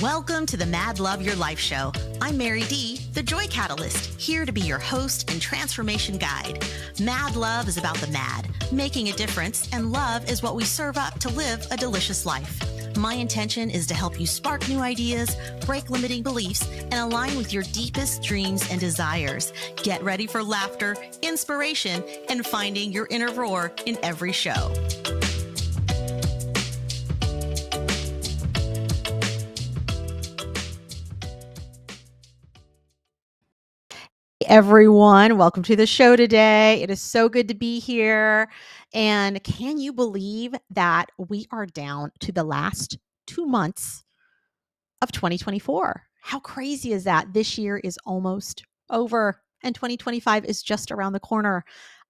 Welcome to the Mad Love Your Life show. I'm Mary D, the Joy Catalyst, here to be your host and transformation guide. Mad Love is about the mad, making a difference, and love is what we serve up to live a delicious life. My intention is to help you spark new ideas, break limiting beliefs, and align with your deepest dreams and desires. Get ready for laughter, inspiration, and finding your inner roar in every show. Everyone, welcome to the show today. It is so good to be here. And can you believe that we are down to the last 2 months of 2024? How crazy is that? This year is almost over and 2025 is just around the corner.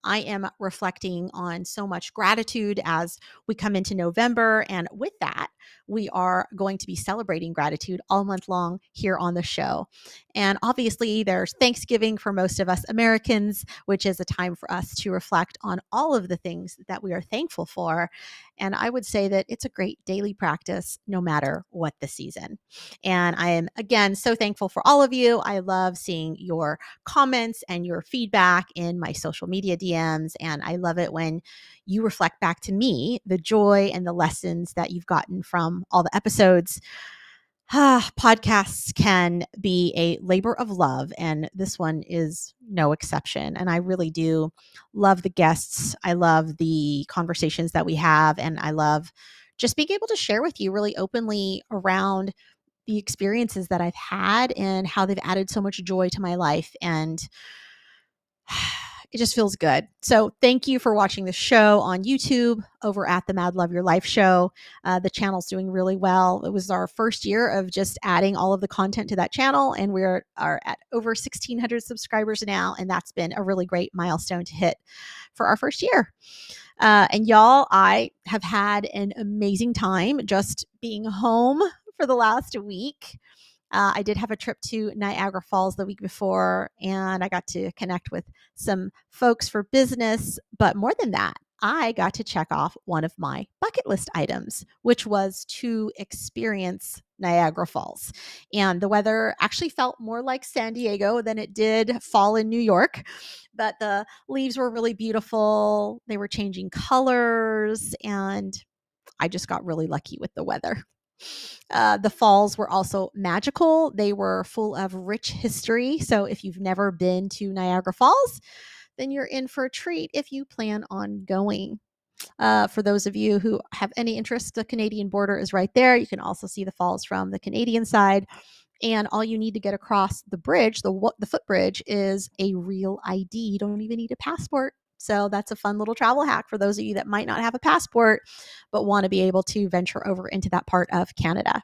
I am reflecting on so much gratitude as we come into November. And with that, we are going to be celebrating gratitude all month long here on the show. And obviously, there's Thanksgiving for most of us Americans, which is a time for us to reflect on all of the things that we are thankful for. And I would say that it's a great daily practice, no matter what the season. And I am, again, so thankful for all of you. I love seeing your comments and your feedback in my social media DMs. And I love it when you reflect back to me the joy and the lessons that you've gotten from all the episodes. Podcasts can be a labor of love, and this one is no exception. And I really do love the guests. I love the conversations that we have, and I love just being able to share with you really openly around the experiences that I've had and how they've added so much joy to my life. And it just feels good. So thank you for watching the show on YouTube over at the Mad Love Your Life show. The channel's doing really well. It was our first year of just adding all of the content to that channel, and we are at over 1,600 subscribers now, and that's been a really great milestone to hit for our first year. And y'all, I have had an amazing time just being home for the last week. I did have a trip to Niagara Falls the week before, and I got to connect with some folks for business. But more than that, I got to check off one of my bucket list items, which was to experience Niagara Falls. And the weather actually felt more like San Diego than it did fall in New York. But the leaves were really beautiful. They were changing colors, and I just got really lucky with the weather. The falls were also magical. They were full of rich history. So if you've never been to Niagara Falls, then you're in for a treat if you plan on going. For those of you who have any interest, the Canadian border is right there. You can also see the falls from the Canadian side. And all you need to get across the bridge, the footbridge, is a real ID. You don't even need a passport. So that's a fun little travel hack for those of you that might not have a passport, but want to be able to venture over into that part of Canada.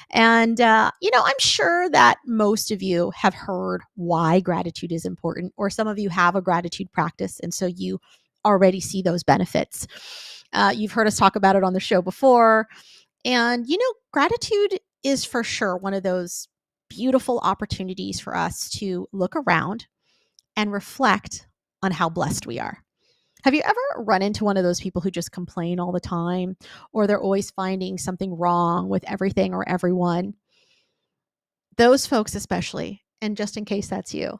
And, I'm sure that most of you have heard why gratitude is important, or some of you have a gratitude practice, and so you already see those benefits. You've heard us talk about it on the show before. And, gratitude is for sure one of those beautiful opportunities for us to look around and reflect on how blessed we are. Have you ever run into one of those people who just complain all the time, or they're always finding something wrong with everything or everyone? Those folks especially, and just in case that's you,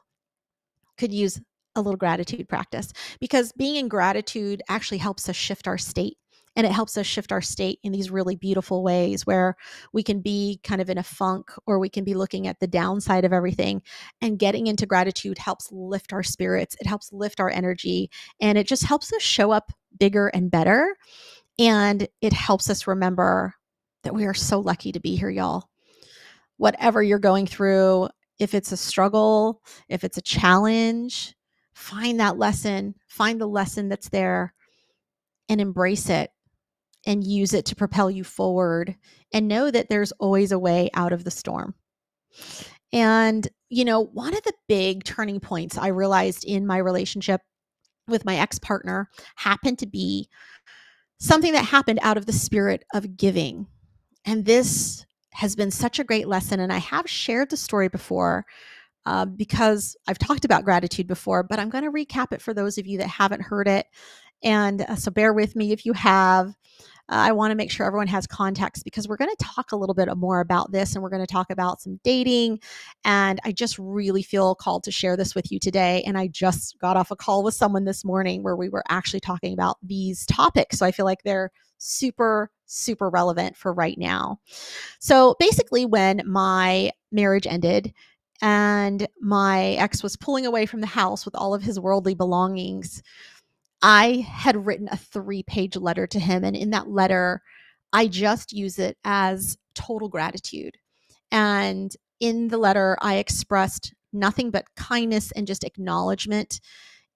could use a little gratitude practice, because being in gratitude actually helps us shift our state. And it helps us shift our state in these really beautiful ways where we can be kind of in a funk, or we can be looking at the downside of everything. And getting into gratitude helps lift our spirits. It helps lift our energy. And it just helps us show up bigger and better. And it helps us remember that we are so lucky to be here, y'all. Whatever you're going through, if it's a struggle, if it's a challenge, find that lesson, find the lesson that's there and embrace it. And use it to propel you forward, and know that there's always a way out of the storm. And, one of the big turning points I realized in my relationship with my ex-partner happened to be something that happened out of the spirit of giving. And this has been such a great lesson. And I have shared the story before because I've talked about gratitude before, but I'm going to recap it for those of you that haven't heard it. And so bear with me if you have. I want to make sure everyone has context because we're going to talk a little bit more about this, and we're going to talk about some dating. And I just really feel called to share this with you today. And I just got off a call with someone this morning where we were actually talking about these topics. So I feel like they're super, super relevant for right now. So basically, when my marriage ended and my ex was pulling away from the house with all of his worldly belongings, I had written a 3-page letter to him. And in that letter, I just use it as total gratitude. And in the letter, I expressed nothing but kindness and just acknowledgement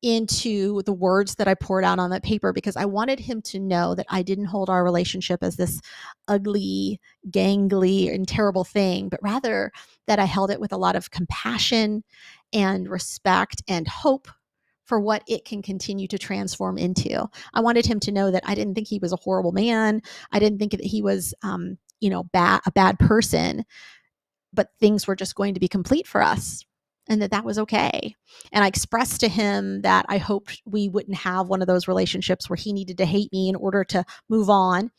into the words that I poured out on that paper, because I wanted him to know that I didn't hold our relationship as this ugly, gangly, and terrible thing, but rather that I held it with a lot of compassion and respect and hope for what it can continue to transform into. I wanted him to know that I didn't think he was a horrible man. I didn't think that he was, a bad person, but things were just going to be complete for us, and that was okay. And I expressed to him that I hoped we wouldn't have one of those relationships where he needed to hate me in order to move on,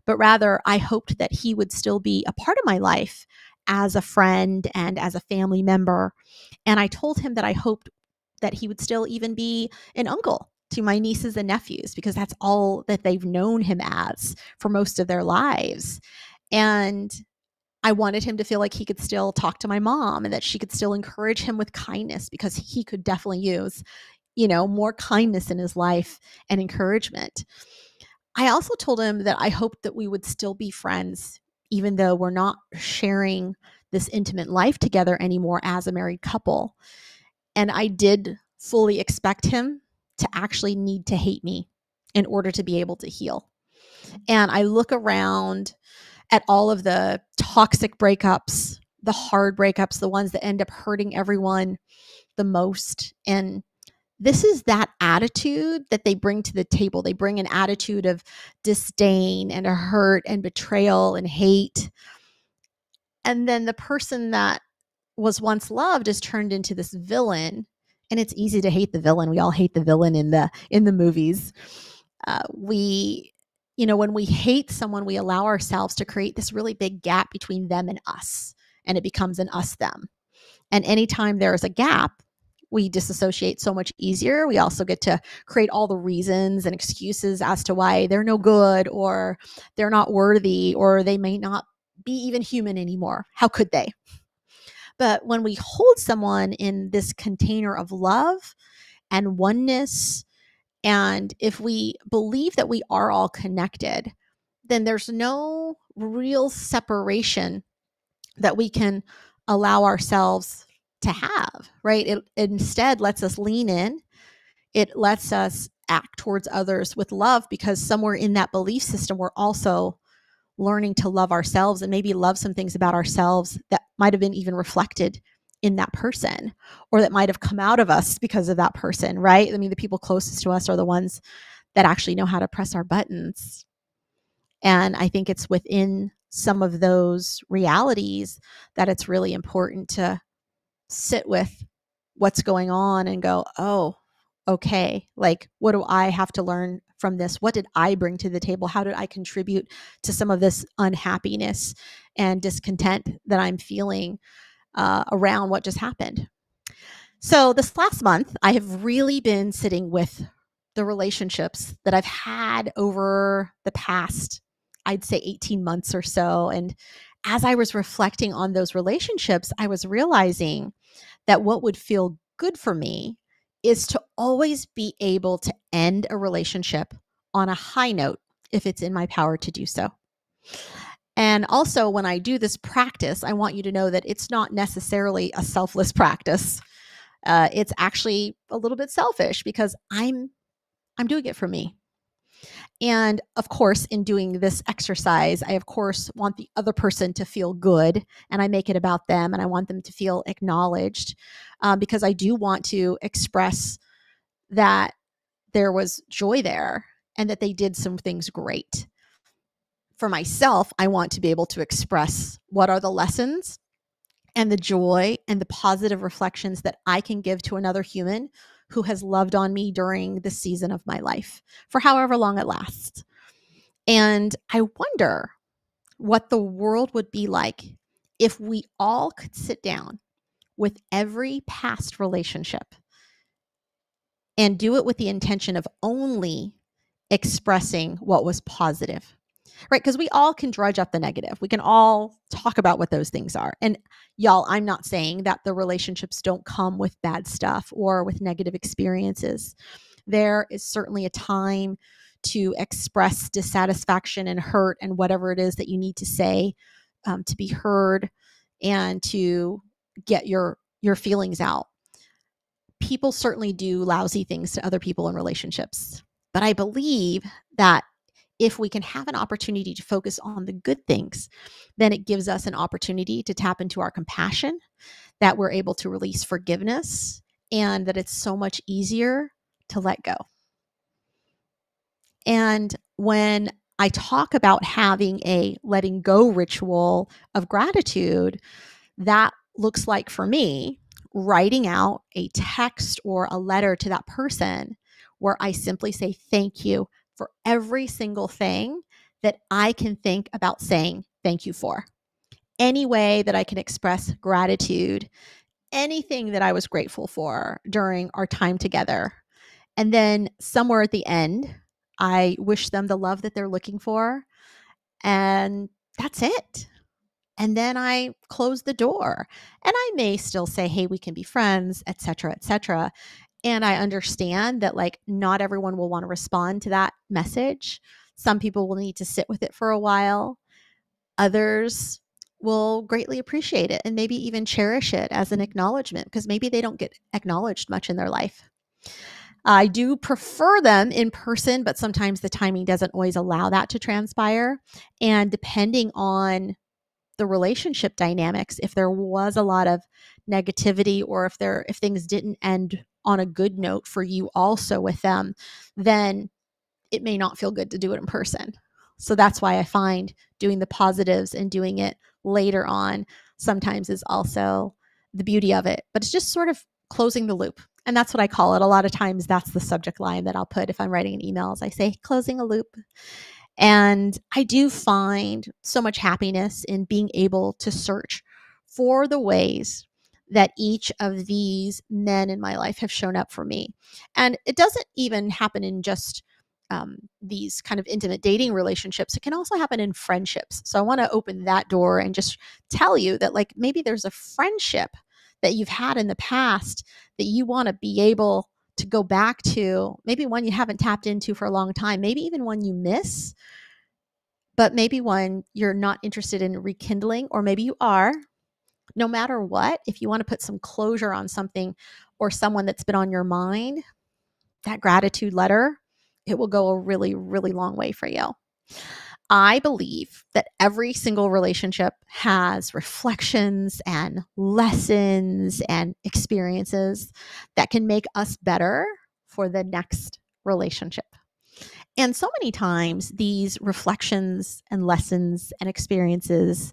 but rather I hoped that he would still be a part of my life as a friend and as a family member. And I told him that I hoped that he would still even be an uncle to my nieces and nephews, because that's all that they've known him as for most of their lives. And I wanted him to feel like he could still talk to my mom and that she could still encourage him with kindness, because he could definitely use, more kindness in his life and encouragement. I also told him that I hoped that we would still be friends, even though we're not sharing this intimate life together anymore as a married couple. And I did fully expect him to actually need to hate me in order to be able to heal. And I look around at all of the toxic breakups, the hard breakups, the ones that end up hurting everyone the most. And this is that attitude that they bring to the table. They bring an attitude of disdain and a hurt and betrayal and hate. And then the person that was once loved is turned into this villain. And it's easy to hate the villain. We all hate the villain in the movies. When we hate someone, we allow ourselves to create this really big gap between them and us, and it becomes an us them. And anytime there is a gap, we disassociate so much easier. We also get to create all the reasons and excuses as to why they're no good, or they're not worthy, or they may not be even human anymore. How could they? But when we hold someone in this container of love and oneness, and if we believe that we are all connected, then there's no real separation that we can allow ourselves to have, right? It instead lets us lean in. It lets us act towards others with love, because somewhere in that belief system, we're also learning to love ourselves and maybe love some things about ourselves that might have been even reflected in that person, or that might have come out of us because of that person, right? I mean, the people closest to us are the ones that actually know how to press our buttons. And I think it's within some of those realities that it's really important to sit with what's going on and go, oh, okay, like, what do I have to learn from this? What did I bring to the table? How did I contribute to some of this unhappiness and discontent that I'm feeling around what just happened? So this last month, I have really been sitting with the relationships that I've had over the past, I'd say 18 months or so. And as I was reflecting on those relationships, I was realizing that what would feel good for me is to always be able to end a relationship on a high note if it's in my power to do so. And also, when I do this practice, I want you to know that it's not necessarily a selfless practice. It's actually a little bit selfish, because I'm doing it for me. And of course, in doing this exercise, I of course want the other person to feel good, and I make it about them, and I want them to feel acknowledged, because I do want to express that there was joy there and that they did some things great. For myself, I want to be able to express what are the lessons and the joy and the positive reflections that I can give to another human who has loved on me during the season of my life, for however long it lasts. And I wonder what the world would be like if we all could sit down with every past relationship and do it with the intention of only expressing what was positive, right? Because we all can drudge up the negative. We can all talk about what those things are. And y'all, I'm not saying that the relationships don't come with bad stuff or with negative experiences. There is certainly a time to express dissatisfaction and hurt and whatever it is that you need to say, to be heard and to get your feelings out. People certainly do lousy things to other people in relationships, but I believe that if we can have an opportunity to focus on the good things, then it gives us an opportunity to tap into our compassion, that we're able to release forgiveness, and that it's so much easier to let go. And when I talk about having a letting go ritual of gratitude, that looks like for me writing out a text or a letter to that person where I simply say thank you for every single thing that I can think about saying thank you for. Any way that I can express gratitude, anything that I was grateful for during our time together. And then somewhere at the end, I wish them the love that they're looking for. And that's it. And then I close the door. And I may still say, hey, we can be friends, et cetera, et cetera. And I understand that like not everyone will want to respond to that message. Some people will need to sit with it for a while. Others will greatly appreciate it and maybe even cherish it as an acknowledgement because maybe they don't get acknowledged much in their life. I do prefer them in person, but sometimes the timing doesn't always allow that to transpire. And depending on the relationship dynamics, if there was a lot of negativity or if things didn't end on a good note for you also with them, then it may not feel good to do it in person. So that's why I find doing the positives and doing it later on sometimes is also the beauty of it. But it's just sort of closing the loop. And that's what I call it. A lot of times that's the subject line that I'll put if I'm writing an email. I say closing a loop. And I do find so much happiness in being able to search for the ways that each of these men in my life have shown up for me. And it doesn't even happen in just these kind of intimate dating relationships. It can also happen in friendships. So I want to open that door and just tell you that like maybe there's a friendship that you've had in the past that you want to be able to go back to, maybe one you haven't tapped into for a long time, maybe even one you miss, but maybe one you're not interested in rekindling, or maybe you are. No matter what, if you want to put some closure on something or someone that's been on your mind, that gratitude letter, it will go a really, really long way for you. I believe that every single relationship has reflections and lessons and experiences that can make us better for the next relationship. And so many times these reflections and lessons and experiences,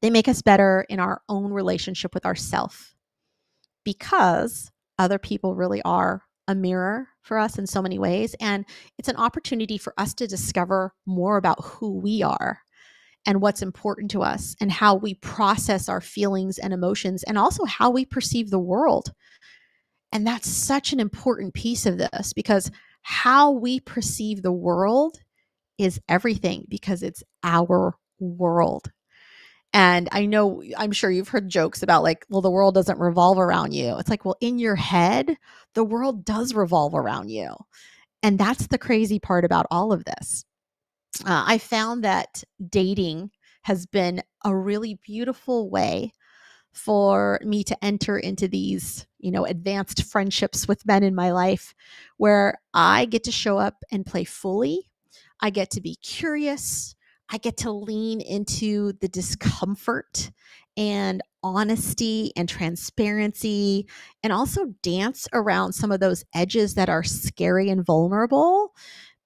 they make us better in our own relationship with ourselves, because other people really are a mirror for us in so many ways. And it's an opportunity for us to discover more about who we are and what's important to us and how we process our feelings and emotions and also how we perceive the world. And that's such an important piece of this, because how we perceive the world is everything, because it's our world. And I'm sure you've heard jokes about like, well, the world doesn't revolve around you. It's like, well, in your head, the world does revolve around you. And that's the crazy part about all of this. I found that dating has been a really beautiful way for me to enter into these, advanced friendships with men in my life where I get to show up and play fully. I get to be curious. I get to lean into the discomfort and honesty and transparency, and also dance around some of those edges that are scary and vulnerable,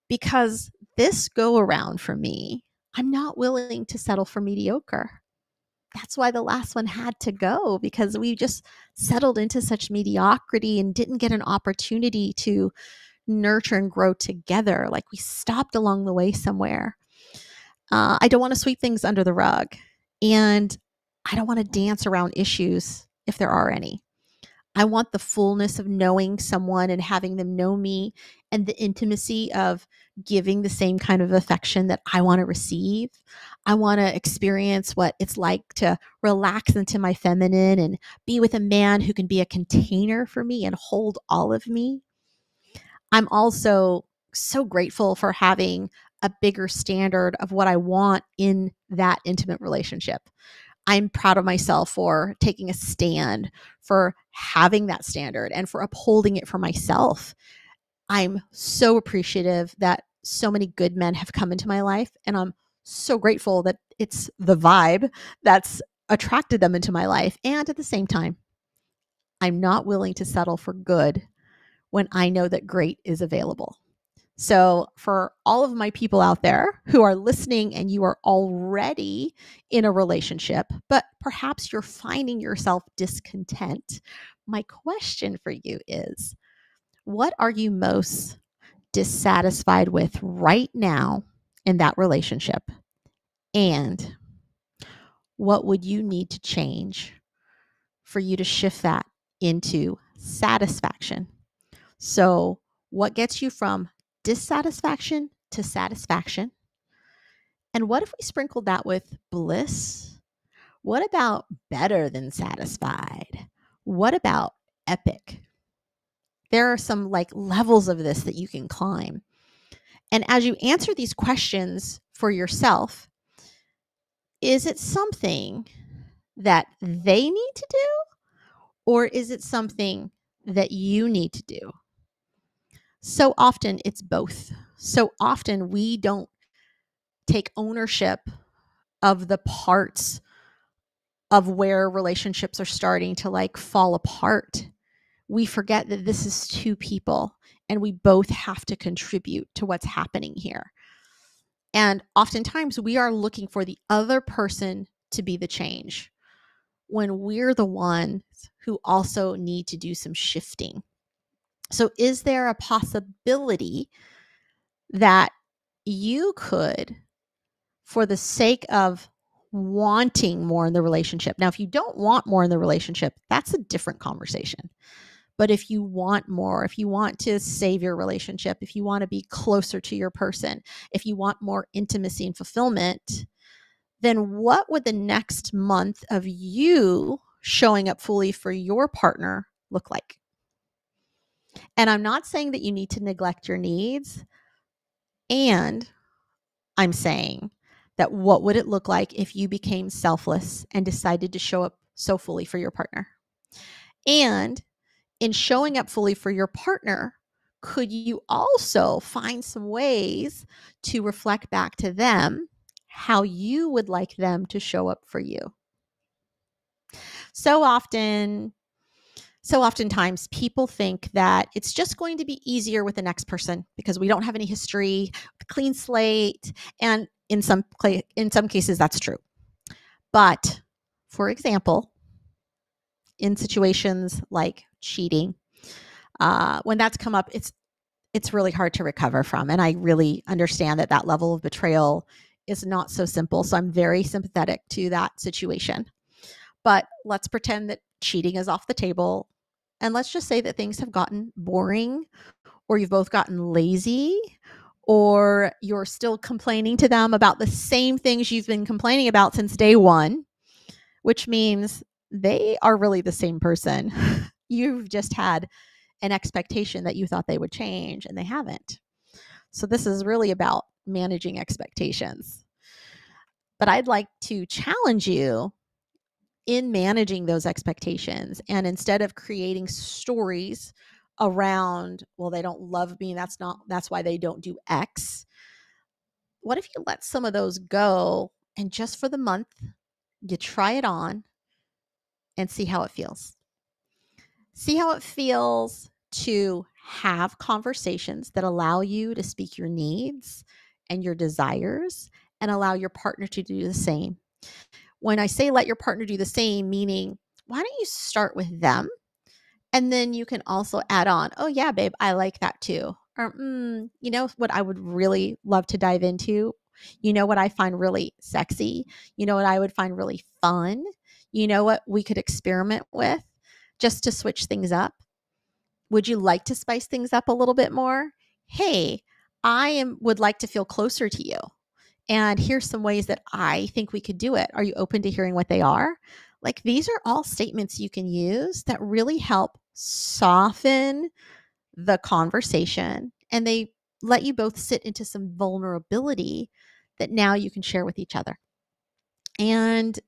because this go around for me, I'm not willing to settle for mediocre. That's why the last one had to go, because we just settled into such mediocrity and didn't get an opportunity to nurture and grow together. Like we stopped along the way somewhere. I don't want to sweep things under the rug. And I don't want to dance around issues if there are any. I want the fullness of knowing someone and having them know me, and the intimacy of giving the same kind of affection that I want to receive. I want to experience what it's like to relax into my feminine and be with a man who can be a container for me and hold all of me. I'm also so grateful for having a bigger standard of what I want in that intimate relationship. I'm proud of myself for taking a stand, for having that standard, and for upholding it for myself. I'm so appreciative that so many good men have come into my life, and I'm so grateful that it's the vibe that's attracted them into my life. And at the same time, I'm not willing to settle for good when I know that great is available. So, for all of my people out there who are listening and you are already in a relationship, but perhaps you're finding yourself discontent, my question for you is, what are you most dissatisfied with right now in that relationship? And what would you need to change for you to shift that into satisfaction? So, what gets you from dissatisfaction to satisfaction? And what if we sprinkled that with bliss? What about better than satisfied? What about epic? There are some like levels of this that you can climb. And as you answer these questions for yourself, is it something that they need to do? Or is it something that you need to do? So often it's both. So often we don't take ownership of the parts of where relationships are starting to like fall apart. We forget that this is two people and we both have to contribute to what's happening here. And oftentimes we are looking for the other person to be the change when we're the ones who also need to do some shifting. So, is there a possibility that you could, for the sake of wanting more in the relationship? Now, if you don't want more in the relationship, that's a different conversation. But if you want more, if you want to save your relationship, if you want to be closer to your person, if you want more intimacy and fulfillment, then what would the next month of you showing up fully for your partner look like? And I'm not saying that you need to neglect your needs. And I'm saying that what would it look like if you became selfless and decided to show up so fully for your partner? And in showing up fully for your partner, could you also find some ways to reflect back to them how you would like them to show up for you? So oftentimes people think that it's just going to be easier with the next person because we don't have any history, clean slate, and in some cases that's true. But for example, in situations like cheating, when that's come up, it's really hard to recover from. And I really understand that that level of betrayal is not so simple. So I'm very sympathetic to that situation. But let's pretend that cheating is off the table. And let's just say that things have gotten boring, or you've both gotten lazy, or you're still complaining to them about the same things you've been complaining about since day one, which means they are really the same person. You've just had an expectation that you thought they would change and they haven't. So this is really about managing expectations. But I'd like to challenge you in managing those expectations. And instead of creating stories around, well, they don't love me, that's why they don't do X. What if you let some of those go and just for the month, you try it on and see how it feels? See how it feels to have conversations that allow you to speak your needs and your desires and allow your partner to do the same. When I say let your partner do the same, meaning why don't you start with them? And then you can also add on, oh, yeah, babe, I like that too. Or, you know what I would really love to dive into? You know what I find really sexy? You know what I would find really fun? You know what we could experiment with just to switch things up? Would you like to spice things up a little bit more? Hey, would like to feel closer to you. And here's some ways that I think we could do it. Are you open to hearing what they are? Like, these are all statements you can use that really help soften the conversation, and they let you both sit into some vulnerability that now you can share with each other. And,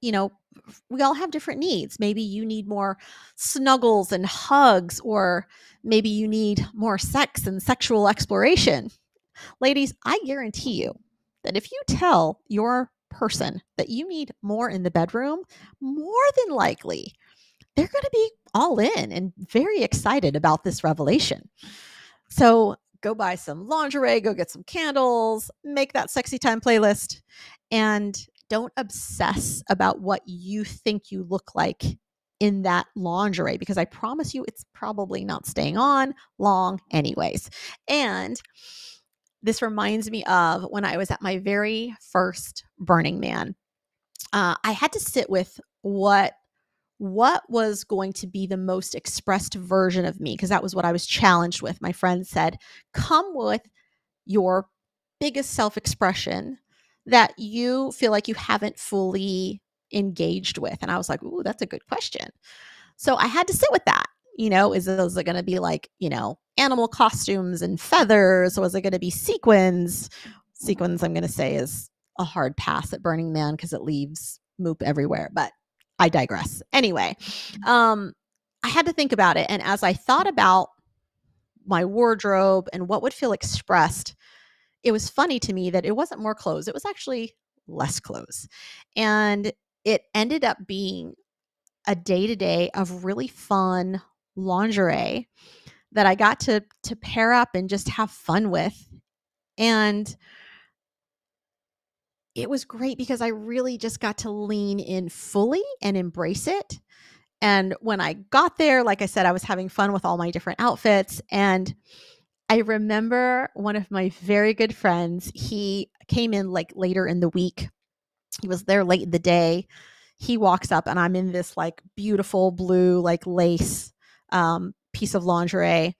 we all have different needs. Maybe you need more snuggles and hugs, or maybe you need more sex and sexual exploration. Ladies, I guarantee you that if you tell your person that you need more in the bedroom, more than likely they're going to be all in and very excited about this revelation. So go buy some lingerie, go get some candles, make that sexy time playlist, and don't obsess about what you think you look like in that lingerie, because I promise you it's probably not staying on long anyways. And this reminds me of when I was at my very first Burning Man. I had to sit with what was going to be the most expressed version of me, because that was what I was challenged with. My friend said, come with your biggest self-expression that you feel like you haven't fully engaged with. And I was like, ooh, that's a good question. So I had to sit with that. Is it going to be like, animal costumes and feathers? Or is it going to be sequins? Sequins, I'm going to say, is a hard pass at Burning Man because it leaves moop everywhere. But I digress. Anyway, I had to think about it. And as I thought about my wardrobe and what would feel expressed, it was funny to me that it wasn't more clothes. It was actually less clothes. And it ended up being a day-to-day of really fun lingerie that I got to pair up and just have fun with. And it was great because I really just got to lean in fully and embrace it. And when I got there, like I said, I was having fun with all my different outfits. And I remember one of my very good friends, he came in like later in the week. He was there late in the day. He walks up and I'm in this like beautiful blue, like lace piece of lingerie.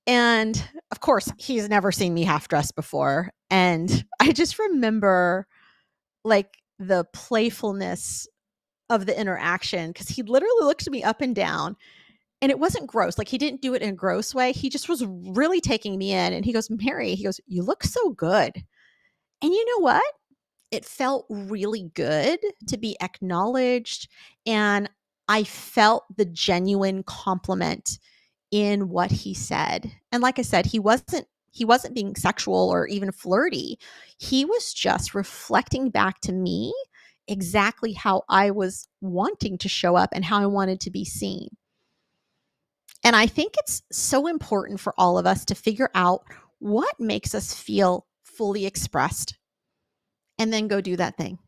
And of course, he's never seen me half dressed before. And I just remember like the playfulness of the interaction, because he literally looked me up and down, and it wasn't gross. Like, he didn't do it in a gross way. He just was really taking me in. And he goes, Mary, he goes, you look so good. And you know what? It felt really good to be acknowledged. And I felt the genuine compliment in what he said. And like I said, he wasn't being sexual or even flirty. He was just reflecting back to me exactly how I was wanting to show up and how I wanted to be seen. And I think it's so important for all of us to figure out what makes us feel fully expressed and then go do that thing.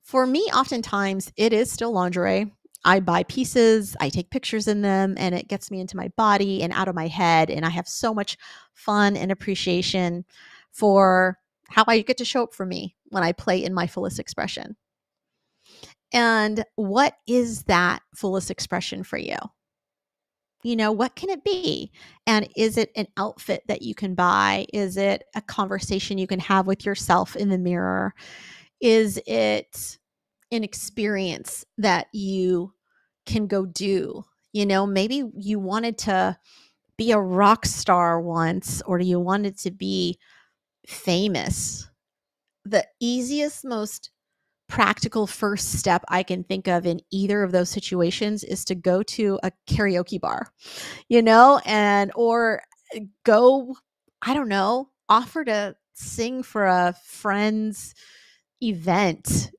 For me, oftentimes it is still lingerie. I buy pieces, I take pictures in them, and it gets me into my body and out of my head. And I have so much fun and appreciation for how I get to show up for me when I play in my fullest expression. And what is that fullest expression for you? What can it be? And is it an outfit that you can buy? Is it a conversation you can have with yourself in the mirror? Is it an experience that you can go do? Maybe you wanted to be a rock star once, or you wanted to be famous. The easiest, most practical first step I can think of in either of those situations is to go to a karaoke bar, or go, I don't know, offer to sing for a friend's event.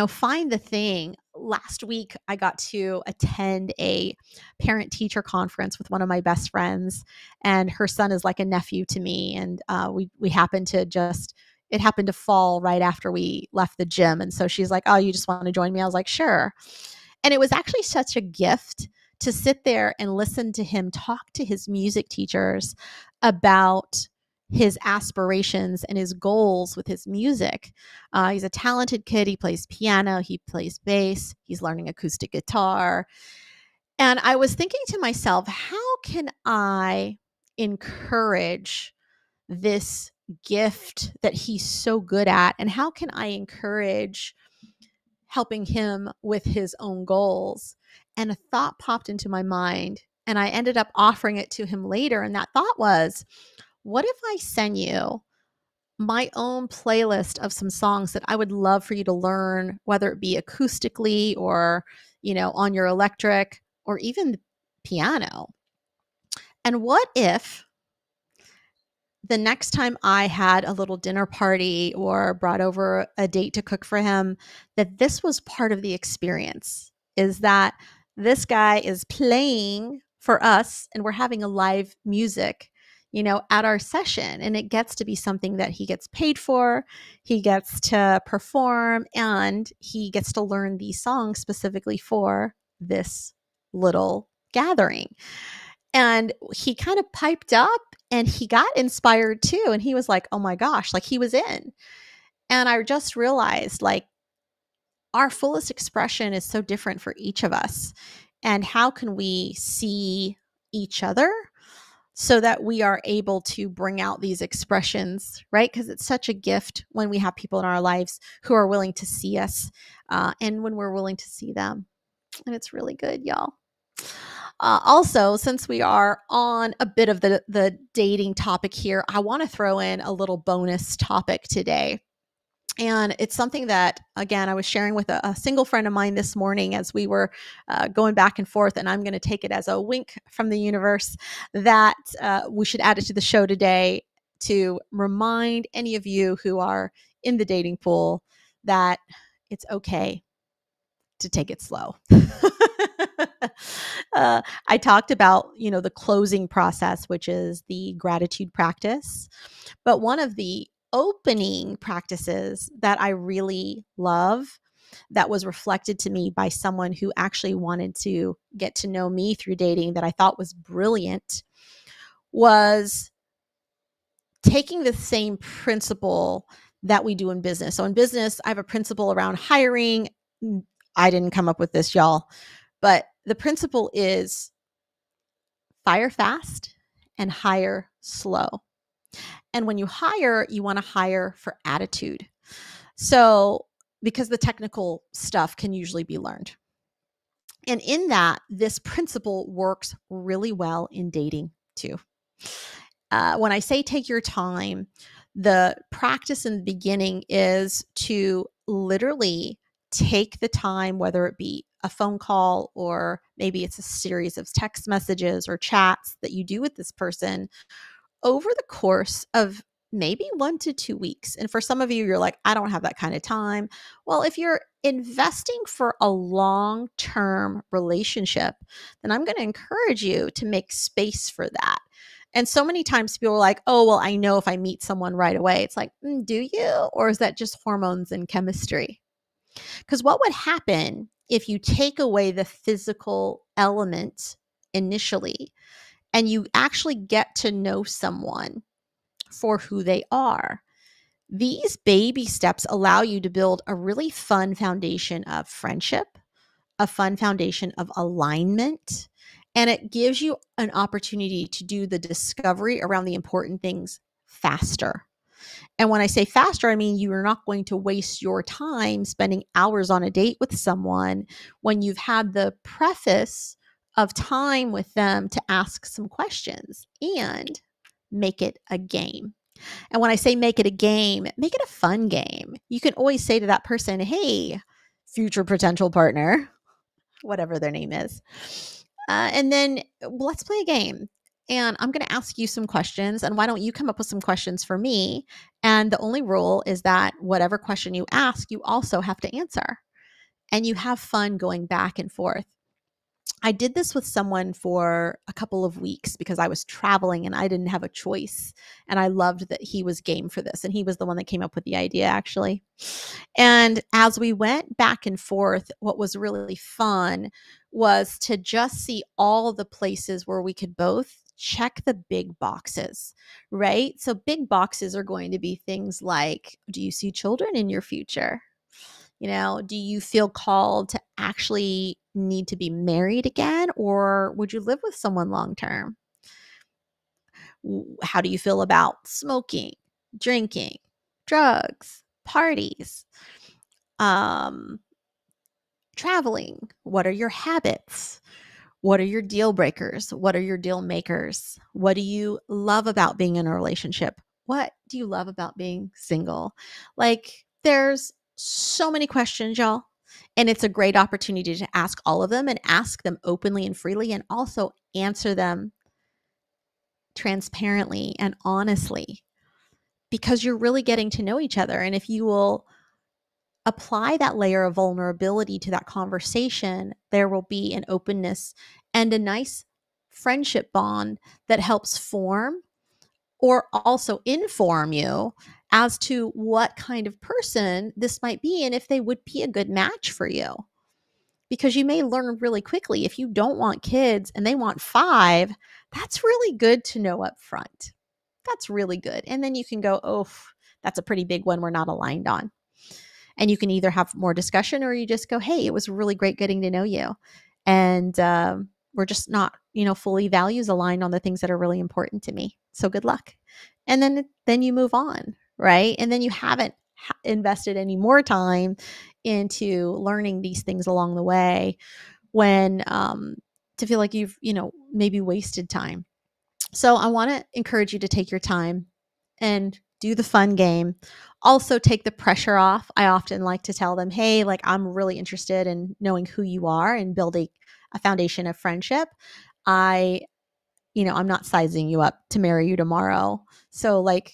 Find the thing. Last week, I got to attend a parent teacher conference with one of my best friends, and her son is like a nephew to me. And we happened to it happened to fall right after we left the gym. And so she's like, oh, you just want to join me? I was like, sure. And it was actually such a gift to sit there and listen to him talk to his music teachers about his aspirations and his goals with his music. He's a talented kid. He plays piano, he plays bass, he's learning acoustic guitar. And I was thinking to myself, how can I encourage this gift that he's so good at? And how can I encourage helping him with his own goals? And a thought popped into my mind, and I ended up offering it to him later. And that thought was, what if I send you my own playlist of some songs that I would love for you to learn, whether it be acoustically or, on your electric or even piano? And what if the next time I had a little dinner party or brought over a date to cook for him, that this was part of the experience, is that this guy is playing for us and we're having a live music, at our session. And it gets to be something that he gets paid for, he gets to perform, and he gets to learn these songs specifically for this little gathering. And he kind of piped up and he got inspired too. And he was like, oh my gosh, like he was in. And I just realized, like, our fullest expression is so different for each of us. And how can we see each other so that we are able to bring out these expressions, right? Because it's such a gift when we have people in our lives who are willing to see us and when we're willing to see them. And it's really good, y'all. Also, since we are on a bit of the dating topic here, I want to throw in a little bonus topic today. And it's something that, again, I was sharing with a single friend of mine this morning as we were going back and forth. And I'm going to take it as a wink from the universe that we should add it to the show today to remind any of you who are in the dating pool that it's okay to take it slow. I talked about, the closing process, which is the gratitude practice. But one of the opening practices that I really love, that was reflected to me by someone who actually wanted to get to know me through dating, that I thought was brilliant, was taking the same principle that we do in business. So in business, I have a principle around hiring. I didn't come up with this, y'all. But the principle is fire fast and hire slow. And when you hire, you want to hire for attitude. So, because the technical stuff can usually be learned. And in that, this principle works really well in dating too. When I say take your time, the practice in the beginning is to literally take the time, whether it be a phone call or maybe it's a series of text messages or chats that you do with this person over the course of maybe 1 to 2 weeks. And for some of you, you're like, I don't have that kind of time. Well, if you're investing for a long-term relationship, then I'm going to encourage you to make space for that. And so many times people are like, oh, well, I know if I meet someone right away. It's like, do you? Or is that just hormones and chemistry? Because what would happen if you take away the physical element initially and you actually get to know someone for who they are? These baby steps allow you to build a really fun foundation of friendship, a fun foundation of alignment, and it gives you an opportunity to do the discovery around the important things faster. And when I say faster, I mean, you are not going to waste your time spending hours on a date with someone when you've had the preface of time with them to ask some questions and make it a game. And when I say make it a game, make it a fun game. You can always say to that person, hey, future potential partner, whatever their name is. And then let's play a game. And I'm going to ask you some questions. And why don't you come up with some questions for me? And the only rule is that whatever question you ask, you also have to answer. And you have fun going back and forth. I did this with someone for a couple of weeks because I was traveling and I didn't have a choice. And I loved that he was game for this. And he was the one that came up with the idea, actually. And as we went back and forth, what was really fun was to just see all the places where we could both check the big boxes, right? So big boxes are going to be things like, do you see children in your future? Do you feel called to actually need to be married again, or would you live with someone long term? How do you feel about smoking, drinking, drugs, parties, um, traveling? What are your habits? What are your deal breakers? What are your deal makers? What do you love about being in a relationship? What do you love about being single? Like, there's so many questions, y'all. And it's a great opportunity to ask all of them and ask them openly and freely, and also answer them transparently and honestly, because you're really getting to know each other. And if you will apply that layer of vulnerability to that conversation, there will be an openness and a nice friendship bond that helps form or also inform you as to what kind of person this might be and if they would be a good match for you. Because you may learn really quickly, if you don't want kids and they want 5, that's really good to know up front. That's really good. And then you can go, oh, that's a pretty big one we're not aligned on. And you can either have more discussion, or you just go, hey, it was really great getting to know you. And we're just not, fully values aligned on the things that are really important to me. So good luck. And then you move on, right? And then you haven't invested any more time into learning these things along the way, when to feel like you've, maybe wasted time. So I want to encourage you to take your time and do the fun game. Also, take the pressure off. I often like to tell them, hey, like, I'm really interested in knowing who you are and building a foundation of friendship. I'm not sizing you up to marry you tomorrow. So, like,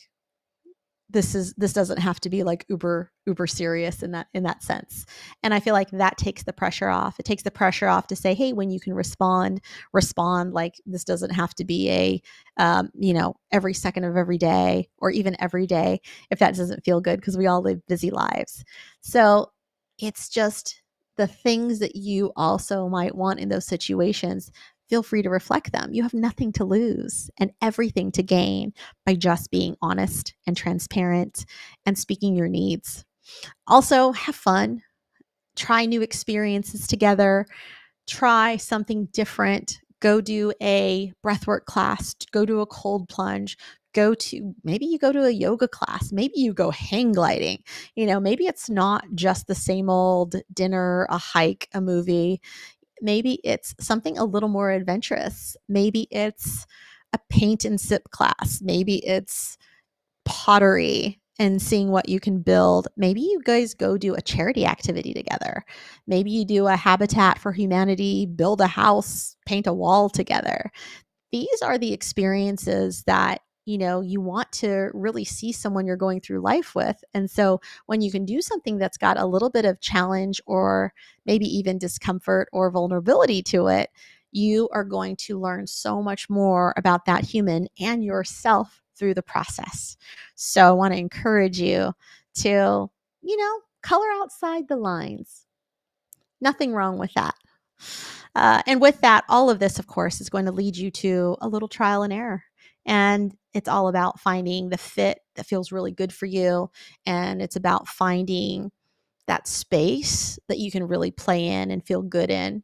this doesn't have to be like uber serious in that sense. And I feel like that takes the pressure off. It takes the pressure off to say, hey, when you can respond. Like, this doesn't have to be a every second of every day, or even every day, if that doesn't feel good, because we all live busy lives. So it's just the things that you also might want in those situations. Feel free to reflect them. You have nothing to lose and everything to gain by just being honest and transparent and speaking your needs. Also, have fun. Try new experiences together. Try something different. Go do a breathwork class. Go do a cold plunge. Maybe you go to a yoga class. Maybe you go hang gliding. Maybe it's not just the same old dinner, a hike, a movie. Maybe it's something a little more adventurous. Maybe it's a paint and sip class. Maybe it's pottery and seeing what you can build. Maybe you guys go do a charity activity together. Maybe you do a Habitat for Humanity, build a house, paint a wall together. These are the experiences that you want to really see someone you're going through life with. And so when you can do something that's got a little bit of challenge, or maybe even discomfort or vulnerability to it, you are going to learn so much more about that human and yourself through the process. So I want to encourage you to, color outside the lines. Nothing wrong with that. And with that, all of this, of course, is going to lead you to a little trial and error. And it's all about finding the fit that feels really good for you. And it's about finding that space that you can really play in and feel good in.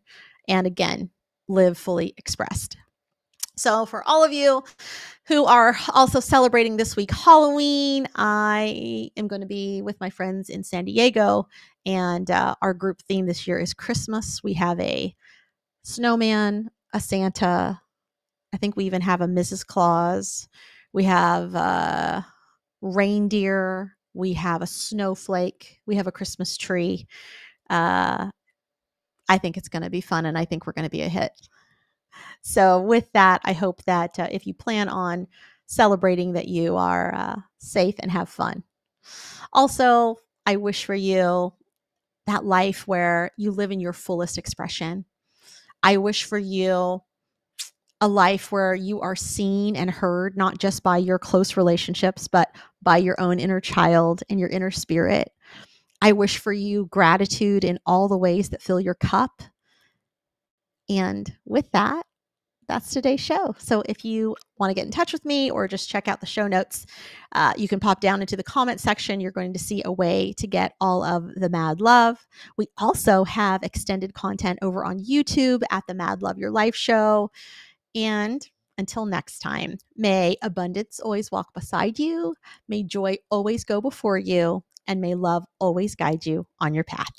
And again, live fully expressed. So for all of you who are also celebrating this week Halloween, I am going to be with my friends in San Diego. And our group theme this year is Christmas. We have a snowman, a Santa. I think we even have a Mrs. Claus. We have a reindeer. We have a snowflake. We have a Christmas tree. I think it's going to be fun, and I think we're going to be a hit. So with that, I hope that if you plan on celebrating, that you are safe and have fun. Also, I wish for you that life where you live in your fullest expression. I wish for you a life where you are seen and heard, not just by your close relationships, but by your own inner child and your inner spirit. I wish for you gratitude in all the ways that fill your cup. And with that, that's today's show. So if you want to get in touch with me or just check out the show notes, you can pop down into the comment section. You're going to see a way to get all of the Mad Love. We also have extended content over on YouTube at the Mad Love Your Life show. And until next time, may abundance always walk beside you. May joy always go before you. And may love always guide you on your path.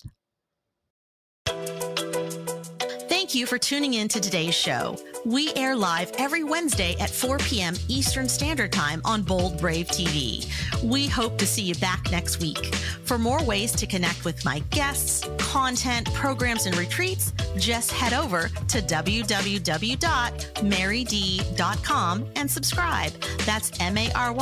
Thank you for tuning in to today's show. We air live every Wednesday at 4 p.m. Eastern Standard Time on Bold Brave TV. We hope to see you back next week. For more ways to connect with my guests, content, programs, and retreats, just head over to www.marydee.com and subscribe. That's MARYDEE.com.